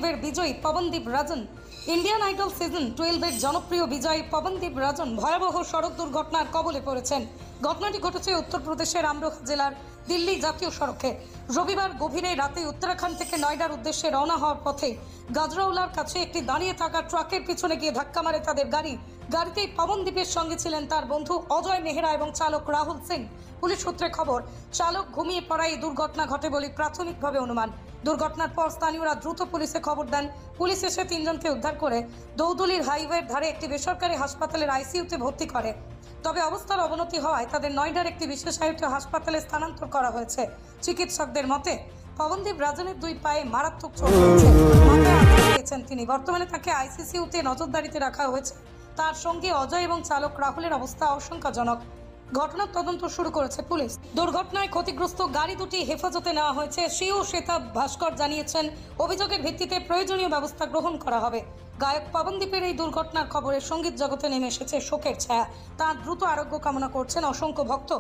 12-এর বিজয়ী পবনদীপ রাজন। Indian idol season 12-এর জনপ্রিয় বিজয়ী পবনদীপ রাজন ভয়াবহ সড়ক দুর্ঘটনার কবলে পড়েছেন। ঘটনাটি ঘটেছে উত্তরপ্রদেশের আমরোহা জেলার দিল্লি জাতীয় সড়কে। রবিবার গভীরে রাতে উত্তরাখণ্ড থেকে নয়ডার উদ্দেশ্যে রওনা হওয়ার পথে গাজরাউলার কাছে একটি দাঁড়িয়ে থাকা ট্রাকের পিছনে গিয়ে ধাক্কা মারে তাদের গাড়ি। গাড়িতেই পবনদীপের সঙ্গে ছিলেন তার বন্ধু অজয় মেহরা এবং চালক রাহুল সিং। পুলিশ সূত্রে খবর, চালক ঘুমিয়ে পড়ায় এই দুর্ঘটনা ঘটে বলে প্রাথমিকভাবে অনুমান। দুর্ঘটনার পর স্থানীয়রা দ্রুত পুলিশে খবর দেন। পুলিশ এসে তিনজনকে উদ্ধার করে দৌদুলির হাইওয়ের ধারে একটি বেসরকারি হাসপাতালের আইসিইউতে ভর্তি করে। তবে অবস্থার অবনতি হওয়ায় তাদের নয়ডার একটি বিশেষায়িত হাসপাতালে স্থানান্তর করা হয়েছে। চিকিৎসকদের মতে পবনদীপ রাজনের দুই পায়ে মারাত্মক চোট হয়েছে, মাথায় আঘাত পেয়েছেন তিনি। বর্তমানে তাকে আইসিইউতে নজরদারিতে রাখা হয়েছে। তার সঙ্গে অজয় এবং চালক রাহুলের অবস্থা আশঙ্কাজনক। ঘটনার তদন্ত শুরু করেছে পুলিশ। দুর্ঘটনায় ক্ষতিগ্রস্ত গাড়ি দুটি হেফাজতে নেওয়া হয়েছে। সিও শ্বেতা ভাস্কর জানিয়েছেন, অভিযোগের ভিত্তিতে প্রয়োজনীয় ব্যবস্থা গ্রহণ করা হবে। গায়ক পবনদীপের এই দুর্ঘটনার খবরে সঙ্গীত জগতে নেমে এসেছে শোকের ছায়া। তার দ্রুত আরোগ্য কামনা করছেন অসংখ্য ভক্ত।